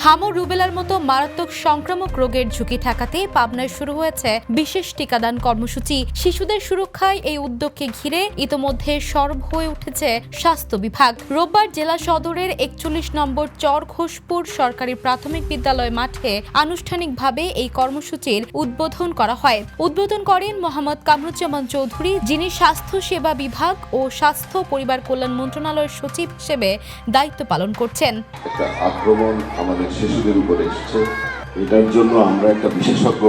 হাম ও রুবেলার মতো মারাত্মক সংক্রামক রোগের ঝুঁকি ঠেকাতে পাবনায় শুরু হয়েছে বিশেষ টিকাদান কর্মসূচি। শিশুদের সুরক্ষায় এই উদ্যোগকে ঘিরে ইতোমধ্যে সরব হয়ে উঠেছে স্বাস্থ্য বিভাগ। রোববার জেলা সদরের ৪১ নম্বর চরঘোষপুর সরকারি প্রাথমিক বিদ্যালয় মাঠে আনুষ্ঠানিকভাবে এই কর্মসূচির উদ্বোধন করা হয়। উদ্বোধন করেন মোহাম্মদ কামরুজ্জামান চৌধুরী, যিনি স্বাস্থ্য সেবা বিভাগ ও স্বাস্থ্য পরিবার কল্যাণ মন্ত্রণালয়ের সচিব হিসেবে দায়িত্ব পালন করছেন। একটা আক্রমণ আমাদের শিশুদের উপরে এসেছে, এটার জন্য আমরা একটা বিশেষজ্ঞ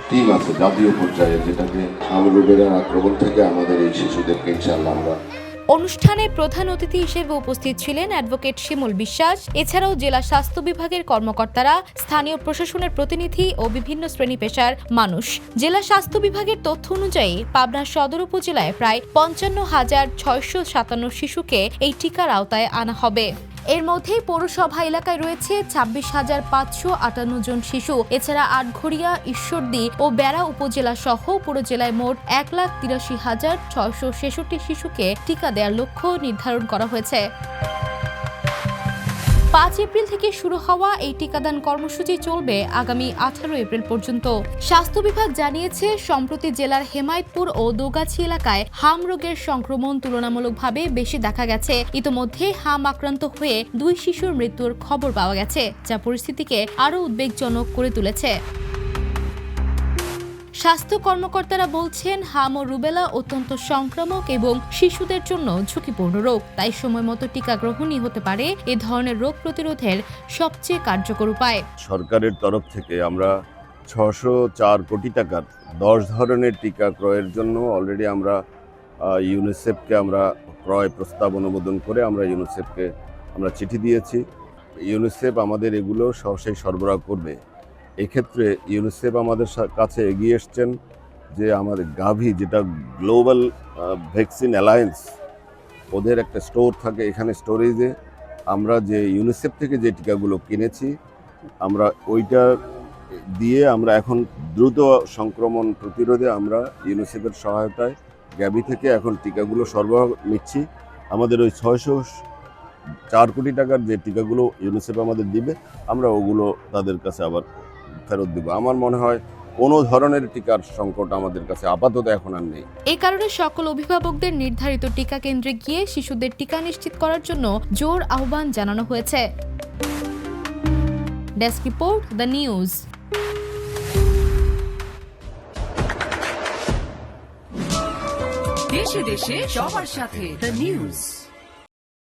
টিম আছে জাতীয় পর্যায়ে, যেটাকে হাম রুবেলার আক্রমণ থেকে আমাদের এই শিশুদেরকে ইনশাআল্লাহ আমরা। অনুষ্ঠানে প্রধান অতিথি হিসেবে উপস্থিত ছিলেন অ্যাডভোকেট শিমুল বিশ্বাস। এছাড়াও জেলা স্বাস্থ্য বিভাগের কর্মকর্তারা, স্থানীয় প্রশাসনের প্রতিনিধি ও বিভিন্ন শ্রেণী পেশার মানুষ। জেলা স্বাস্থ্য বিভাগের তথ্য অনুযায়ী পাবনা সদর উপজেলায় প্রায় ৫৫,৬৫৭ শিশুকে এই টিকার আওতায় আনা হবে। এর মধ্যেই পৌরসভা এলাকায় রয়েছে ২৬,৫৫৮ জন শিশু। এছাড়া আটঘরিয়া, ঈশ্বরদী ও বেড়া উপজেলা সহ পুরো জেলায় মোট ১,৮৩,৬৬৬ শিশুকে টিকা দেওয়ার লক্ষ্য নির্ধারণ করা হয়েছে। ৫ এপ্রিল থেকে শুরু হওয়া এই টিকাদান কর্মসূচি চলবে আগামী ১৮ এপ্রিল পর্যন্ত। স্বাস্থ্য বিভাগ জানিয়েছে, সম্প্রতি জেলার হেমায়েতপুর ও দোগাছি এলাকায় হাম রোগের সংক্রমণ তুলনামূলকভাবে বেশি দেখা গেছে। ইতোমধ্যে হাম আক্রান্ত হয়ে ২ শিশুর মৃত্যুর খবর পাওয়া গেছে, যা পরিস্থিতিকে আরও উদ্বেগজনক করে তুলেছে। স্বাস্থ্য কর্মকর্তারা বলছেন, হাম ও রুবেলা অত্যন্ত সংক্রামক এবং শিশুদের জন্য ঝুঁকিপূর্ণ রোগ। তাই সময় মতো টিকা গ্রহণই হতে পারে এ ধরনের রোগ প্রতিরোধের সবচেয়ে কার্যকর উপায়। সরকারের তরফ থেকে আমরা ৬০৪ কোটি টাকার ১০ ধরনের টিকা ক্রয়ের জন্য অলরেডি আমরা ইউনিসেফকে আমরা ক্রয় প্রস্তাব অনুমোদন করে আমরা ইউনিসেফকে আমরা চিঠি দিয়েছি। ইউনিসেফ আমাদের এগুলো সহসাই সরবরাহ করবে। এক্ষেত্রে ইউনিসেফ আমাদের কাছে এগিয়ে এসছেন যে আমাদের গাভি, যেটা গ্লোবাল ভ্যাকসিন অ্যালায়েন্স, ওদের একটা স্টোর থাকে, এখানে স্টোরেজে আমরা যে ইউনিসেফ থেকে যে টিকাগুলো কিনেছি, আমরা ওইটা দিয়ে আমরা এখন দ্রুত সংক্রমণ প্রতিরোধে আমরা ইউনিসেফের সহায়তায় গাভি থেকে এখন টিকাগুলো সরবরাহ নিচ্ছি। আমাদের ওই ৬০৪ কোটি টাকার যে টিকাগুলো ইউনিসেফ আমাদের দিবে, আমরা ওগুলো তাদের কাছে আবার ফেরত দিব। আমার মনে হয় কোনো ধরনের টিকার সংকট আমাদের কাছে আপাতত এখন আর নেই। এই কারণে সকল অভিভাবকদের নির্ধারিত টিকা কেন্দ্রে গিয়ে শিশুদের টিকা নিশ্চিত করার জন্য জোর আহ্বান জানানো হয়েছে। Desk report, the news. দেশে দেশে সবার সাথে দ্য নিউজ।